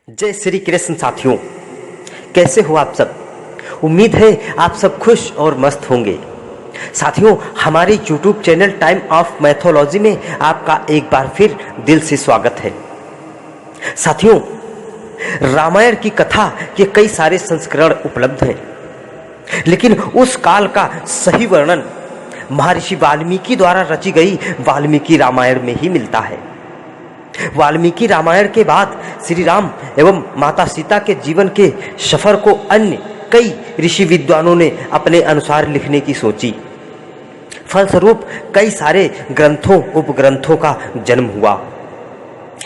जय श्री कृष्ण साथियों, कैसे हो आप सब। उम्मीद है आप सब खुश और मस्त होंगे। साथियों, हमारे YouTube channel time of mythology में आपका एक बार फिर दिल से स्वागत है। साथियों, रामायण की कथा के कई सारे संस्करण उपलब्ध हैं, लेकिन उस काल का सही वर्णन महर्षि वाल्मीकि द्वारा रची गई वाल्मीकि रामायण में ही मिलता है। वाल्मीकि रामायण के बाद श्री राम एवं माता सीता के जीवन के सफर को अन्य कई ऋषि विद्वानों ने अपने अनुसार लिखने की सोची। फलस्वरूप कई सारे ग्रंथों उपग्रंथों का जन्म हुआ।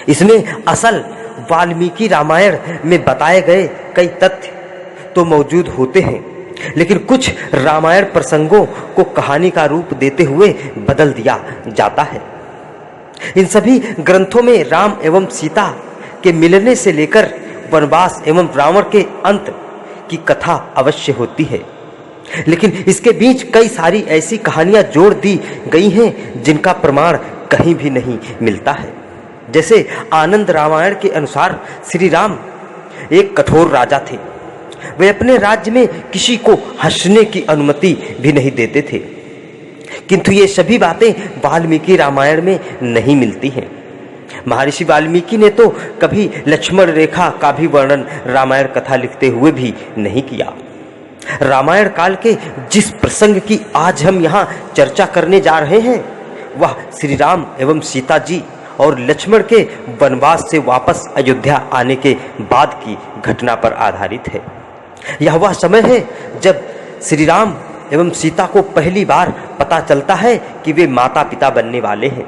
इसमें असल वाल्मीकि रामायण में बताए गए कई तथ्य तो मौजूद होते हैं, लेकिन कुछ रामायण प्रसंगों को कहानी का रूप देते हुए बदल दिया जाता है। इन सभी ग्रंथों में राम एवं सीता के मिलने से लेकर वनवास एवं रावण के अंत की कथा अवश्य होती है, लेकिन इसके बीच कई सारी ऐसी कहानियां जोड़ दी गई हैं जिनका प्रमाण कहीं भी नहीं मिलता है। जैसे आनंद रामायण के अनुसार श्री राम एक कठोर राजा थे। वे अपने राज्य में किसी को हंसने की अनुमति भी नहीं देते थे, किंतु ये सभी बातें वाल्मीकि रामायण में नहीं मिलती हैं। महर्षि वाल्मीकि ने तो कभी लक्ष्मण रेखा का भी वर्णन रामायण कथा लिखते हुए भी नहीं किया। रामायण काल के जिस प्रसंग की आज हम यहाँ चर्चा करने जा रहे हैं, वह श्री राम एवं सीता जी और लक्ष्मण के वनवास से वापस अयोध्या आने के बाद की घटना पर आधारित है। यह वह समय है जब श्री राम एवं सीता को पहली बार पता चलता है कि वे माता पिता बनने वाले हैं।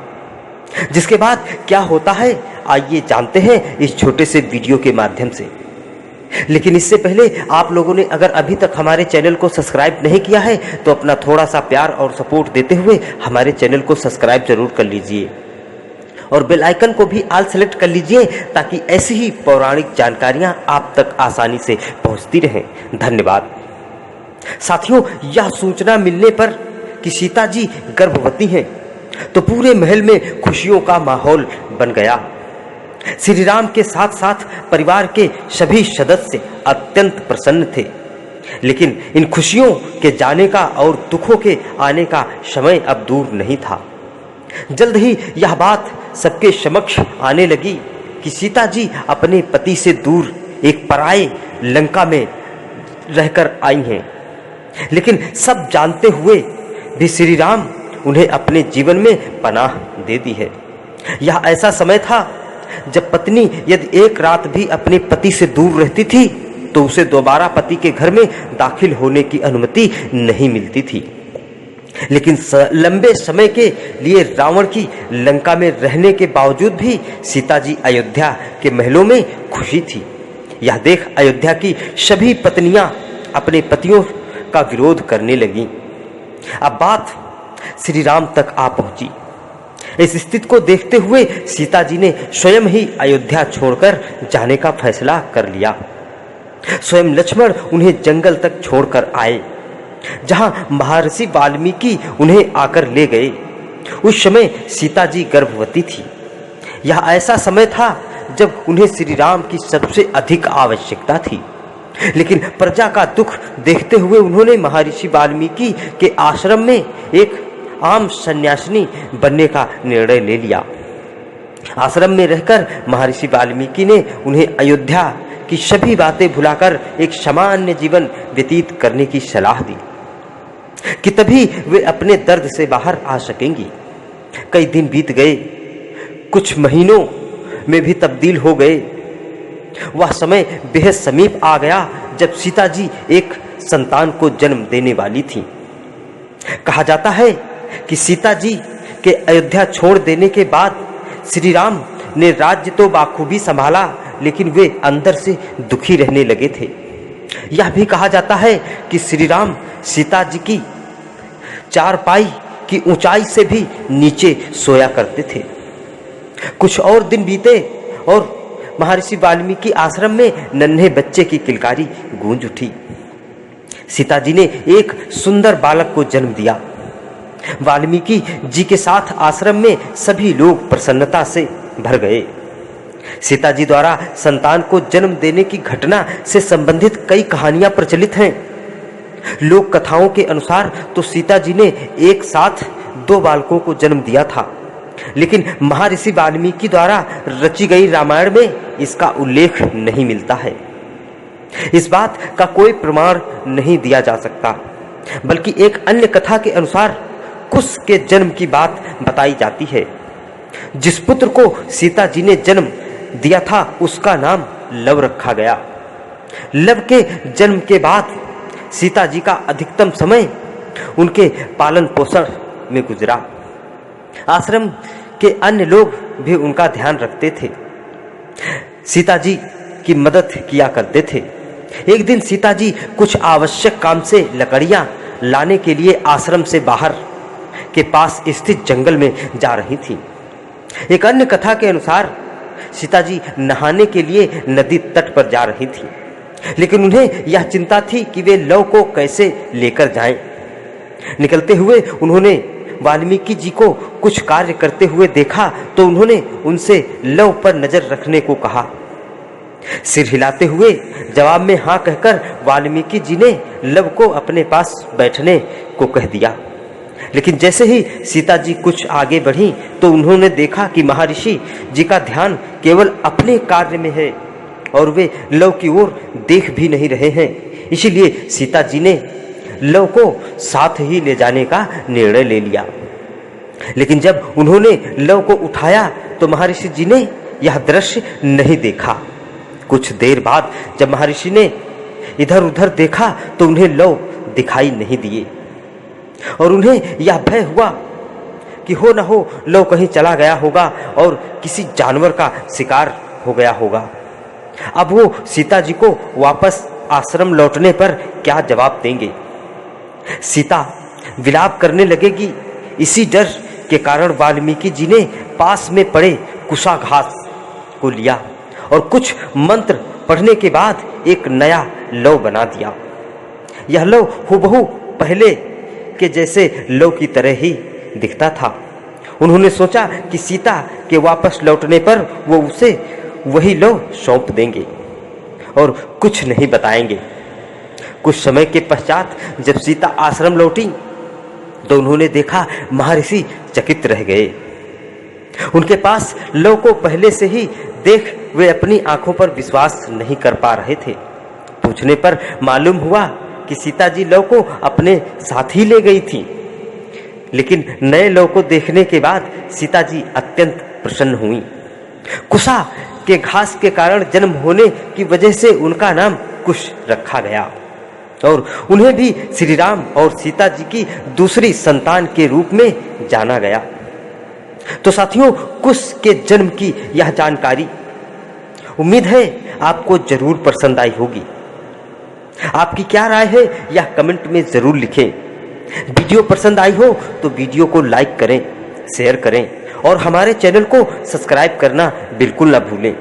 जिसके बाद क्या होता है, आइए जानते हैं इस छोटे से वीडियो के माध्यम से। लेकिन इससे पहले आप लोगों ने अगर अभी तक हमारे चैनल को सब्सक्राइब नहीं किया है तो अपना थोड़ा सा प्यार और सपोर्ट देते हुए हमारे चैनल को सब्सक्राइब जरूर कर लीजिए और बेल आइकन को भी ऑल सेलेक्ट कर लीजिए, ताकि ऐसी ही पौराणिक जानकारियां आप तक आसानी से पहुंचती रहें। धन्यवाद। साथियों, यह सूचना मिलने पर कि सीता जी गर्भवती हैं तो पूरे महल में खुशियों का माहौल बन गया। श्री राम के साथ साथ परिवार के सभी सदस्य अत्यंत प्रसन्न थे, लेकिन इन खुशियों के जाने का और दुखों के आने का समय अब दूर नहीं था। जल्द ही यह बात सबके समक्ष आने लगी कि सीता जी अपने पति से दूर एक पराये लंका में रहकर आई हैं, लेकिन सब जानते हुए भी श्री राम उन्हें अपने जीवन में पनाह दे दी है। यह ऐसा समय था जब पत्नी यदि एक रात भी अपने पति से दूर रहती थी तो उसे दोबारा पति के घर में दाखिल होने की अनुमति नहीं मिलती थी। लेकिन लंबे समय के लिए रावण की लंका में रहने के बावजूद भी सीता जी अयोध्या के महलों में खुशी थी। यह देख अयोध्या की सभी पत्नियां अपने पतियों का विरोध करने लगी। अब बात श्री राम तक आ पहुंची। इस स्थिति को देखते हुए सीता जी ने स्वयं ही अयोध्या छोड़कर जाने का फैसला कर लिया। स्वयं लक्ष्मण उन्हें जंगल तक छोड़कर आए, जहां महर्षि वाल्मीकि उन्हें आकर ले गए। उस समय सीता जी गर्भवती थी। यह ऐसा समय था जब उन्हें श्री राम की सबसे अधिक आवश्यकता थी, लेकिन प्रजा का दुख देखते हुए उन्होंने महर्षि वाल्मीकि के आश्रम में एक आम सन्यासिनी बनने का निर्णय ले लिया। आश्रम में रहकर महर्षि वाल्मीकि ने उन्हें अयोध्या की सभी बातें भुलाकर एक सामान्य जीवन व्यतीत करने की सलाह दी कि तभी वे अपने दर्द से बाहर आ सकेंगी। कई दिन बीत गए, कुछ महीनों में भी तब्दील हो गए। वह समय बेहद समीप आ गया जब सीता जी एक संतान को जन्म देने वाली थी। कहा जाता है कि सीता जी के अयोध्या छोड़ देने के बाद श्री राम ने राज्य तो बाखूबी संभाला, लेकिन वे अंदर से दुखी रहने लगे थे। यह भी कहा जाता है कि श्री राम सीता जी की चारपाई की ऊंचाई से भी नीचे सोया करते थे। कुछ और दिन बीते और महर्षि वाल्मीकि आश्रम में नन्हे बच्चे की किलकारी गूंज उठी। सीता जी ने एक सुंदर बालक को जन्म दिया। वाल्मीकि जी के साथ आश्रम में सभी लोग प्रसन्नता से भर गए। सीता जी द्वारा संतान को जन्म देने की घटना से संबंधित कई कहानियां प्रचलित हैं। लोक कथाओं के अनुसार तो सीता जी ने एक साथ 2 बालकों को जन्म दिया था, लेकिन महर्षि वाल्मीकि द्वारा रची गई रामायण में इसका उल्लेख नहीं मिलता है। इस बात का कोई प्रमाण नहीं दिया जा सकता, बल्कि एक अन्य कथा के अनुसार कुश के जन्म की बात बताई जाती है। जिस पुत्र को सीता जी ने जन्म दिया था उसका नाम लव रखा गया। लव के जन्म के बाद सीता जी का अधिकतम समय उनके पालन पोषण में गुजरा। आश्रम के अन्य लोग भी उनका ध्यान रखते थे, सीता जी की मदद किया करते थे। एक दिन सीता जी कुछ आवश्यक काम से लकड़ियां लाने के लिए आश्रम से बाहर के पास स्थित जंगल में जा रही थी। एक अन्य कथा के अनुसार सीता जी नहाने के लिए नदी तट पर जा रही थी, लेकिन उन्हें यह चिंता थी कि वे लव को कैसे लेकर जाएं। निकलते हुए उन्होंने वाल्मीकि जी को कुछ कार्य करते हुए देखा तो उन्होंने उनसे लव पर नजर रखने को कहा। सिर हिलाते हुए जवाब में हाँ कहकर वाल्मीकि जी ने लव को अपने पास बैठने को कह दिया। लेकिन जैसे ही सीता जी कुछ आगे बढ़ी तो उन्होंने देखा कि महर्षि जी का ध्यान केवल अपने कार्य में है और वे लव की ओर देख भी नहीं रहे हैं। इसीलिए सीता जी ने लव को साथ ही ले जाने का निर्णय ले लिया। लेकिन जब उन्होंने लव को उठाया तो महर्षि जी ने यह दृश्य नहीं देखा। कुछ देर बाद जब महर्षि ने इधर उधर देखा तो उन्हें लव दिखाई नहीं दिए और उन्हें यह भय हुआ कि हो न हो लव कहीं चला गया होगा और किसी जानवर का शिकार हो गया होगा। अब वो सीता जी को वापस आश्रम लौटने पर क्या जवाब देंगे। सीता विलाप करने लगेगी। इसी डर के कारण वाल्मीकि जी ने पास में पड़े कुशा घास को लिया और कुछ मंत्र पढ़ने के बाद एक नया लव बना दिया। यह लव हुबहू पहले के जैसे लव की तरह ही दिखता था। उन्होंने सोचा कि सीता के वापस लौटने पर वो उसे वही लव सौंप देंगे और कुछ नहीं बताएंगे। कुछ समय के पश्चात जब सीता आश्रम लौटी तो उन्होंने देखा महर्षि चकित रह गए। उनके पास लव को पहले से ही देख वे अपनी आंखों पर विश्वास नहीं कर पा रहे थे। पूछने पर मालूम हुआ कि सीता जी लव को अपने साथ ही ले गई थी। लेकिन नए लव को देखने के बाद सीता जी अत्यंत प्रसन्न हुई। कुशा के घास के कारण जन्म होने की वजह से उनका नाम कुश रखा गया और उन्हें भी श्री राम और सीता जी की दूसरी संतान के रूप में जाना गया। तो साथियों, कुश के जन्म की यह जानकारी उम्मीद है आपको जरूर पसंद आई होगी। आपकी क्या राय है यह कमेंट में जरूर लिखें। वीडियो पसंद आई हो तो वीडियो को लाइक करें, शेयर करें और हमारे चैनल को सब्सक्राइब करना बिल्कुल ना भूलें।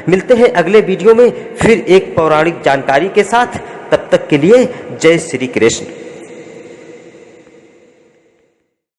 मिलते हैं अगले वीडियो में फिर एक पौराणिक जानकारी के साथ। तब तक के लिए जय श्री कृष्ण।